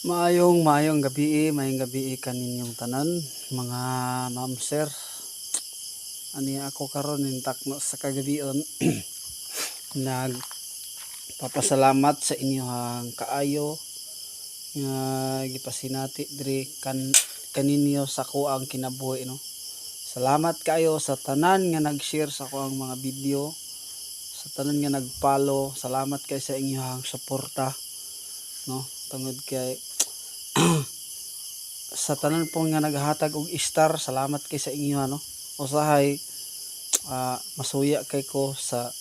Maayong gabi kaninyong tanan, mga ma'am sir. Ani ako karon nintak no sa kagabion nagpapasalamat sa inyong kaayo nga gipasinati diri kaninyo sa ko ang kinabuhi no. Salamat kayo sa tanan nga nag-share sa ko ang mga video, sa tanan nga nag-follow. Salamat kay sa inyong suporta no. Tungod kay sa tanan po nga naghatag og star, salamat kay sa inyo ano. Usahay masuya kay ko sa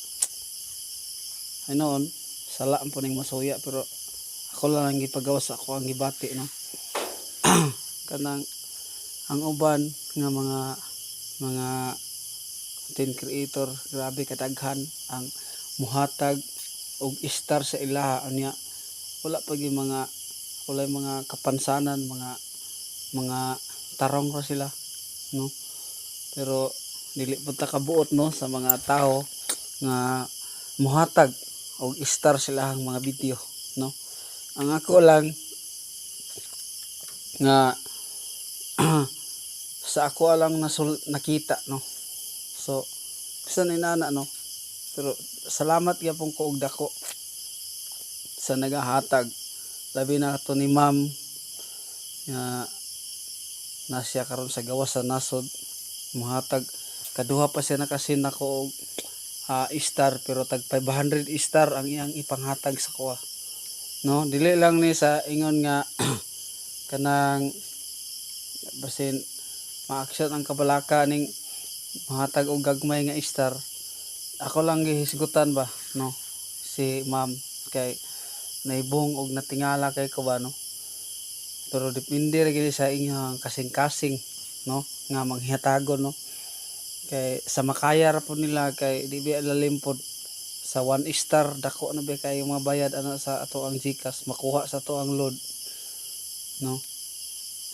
noon sala po ning masuya, pero ako lang ang gipagawas, ako ang gibati no. Kanang ang uban nga mga content creator, grabe kadaghan ang muhatag og star sa ilaha unya wala pag mga kapansanan, mga tarong ra sila no. Pero dili pud ta kabuot no sa mga tao nga muhatag og star sila ang mga video no. Ang ako lang nga sa ako lang nakita no. So bisan inana no, pero salamat gyapon ko og dako sa nagahatag, labi na to ni ma'am nga na siya karon sa gawas sa nasod, muhatag kaduha pa siya nakasin ako og star, pero tag 500 star ang iyang ipanghatag sa kuha no. Dili lang ni sa ingon nga kanang basin ma-action ang kabalaka ning mahatag og gagmay nga star. Ako lang gihisgutan ba no si ma'am kay naibong og natingala kay ko ba no. Pero depende ra gid sa inyong kasing-kasing no nga manghatagon no. Kay sa makaya ra po nila, kay di ba lalim pod sa 1 star dako na ba kay mga bayad ana sa ato ang GCash makuha sa ato ang load no.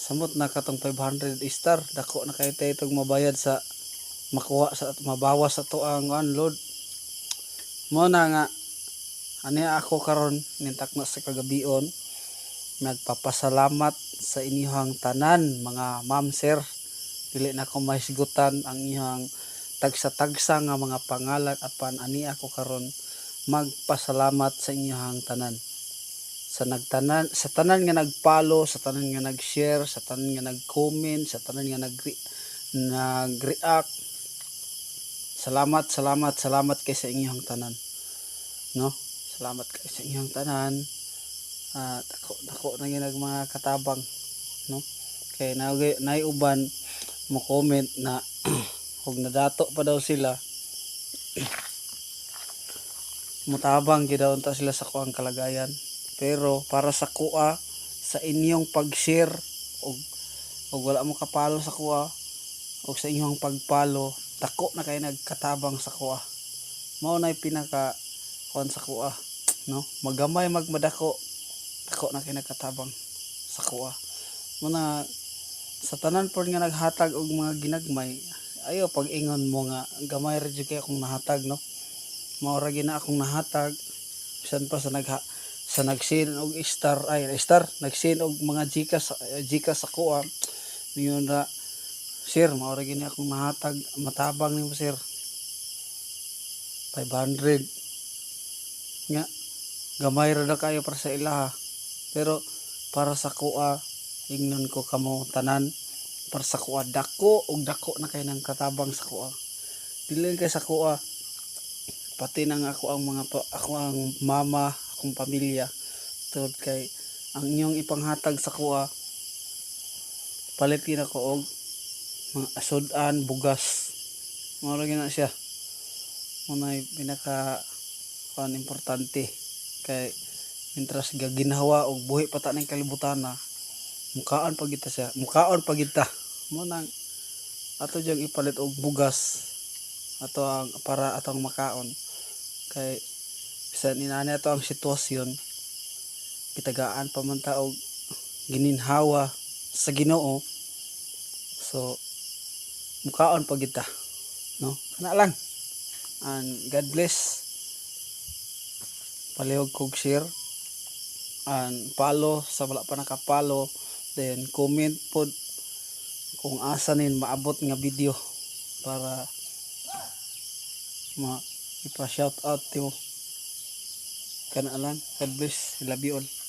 Samot na katong 500 star dako na kay taytog mabayad sa makuha sa mabawas sa ato ang load mo na nga. Ani ako karon nintak na sa kagabion nagpapasalamat sa inyong tanan mga ma'am sir. Dili na ko mahisgutan ang inyong tagsa-tagsa nga mga pangalan, apan ani ako karon magpasalamat sa inyong tanan, sa tanan nga nag-follow, sa tanan nga nag-share, sa tanan nga nag-comment, sa tanan nga nag-react. Salamat kay sa inyong tanan no. Salamat kay sa inyong tanan. Dako na ginag mga katabang no. Kay naiuban mo comment na og nadato pa daw sila, mutabang gid daw ta sila sa kuang kalagayan. Pero para sa kuha, sa inyong pag-share og wala mo kapalo sa kuha og sa inyong pagpalo, dako na kay nagkatabang sa kuha. Mao nay pinaka kuan sa kuha no. Magamay magmadako, dako na kay nagkatabang sa kuha. Muna sa tanan po nga naghatag og mga ginagmay, ayo pag ingon mo nga gamay ra jud kay akong nahatag no. Mao ra gina akong nahatag bisan pa sa nagsin og nagsin og mga GCash sa kuha niyon ra sir. Mao ra gina akong nahatag, matabang nimo sir 500 nga gamay ra na kayo para sa ilaha, pero para sa kuha ingnon ko kamo tanan, para sa kuha dako og dako na kay nang katabang sa kuha. Dili kay sa kuha, pati nang ako ang mama, akong pamilya, tungod kay ang inyong ipanghatag sa kuha palitin ako og mga asudan, bugas. Mao ra gina siya, mao nay pinaka importante. Kay mintras gaginhawa og buhi pa ta ning kalibutan na mukaan pa kita mo nang ato jang ipalit og bugas ato ang para atong makaon. Kay bisan inani ato ang sitwasyon, kitagaan pa man ta og gininhawa sa Ginoo, so mukaon pa kita no. Kana lang, and God bless. Palihog kog share and follow sa wala pa nakapalo, then comment pod kung asa nin maabot nga video para ipa shout out to kana lang. God bless, love you all.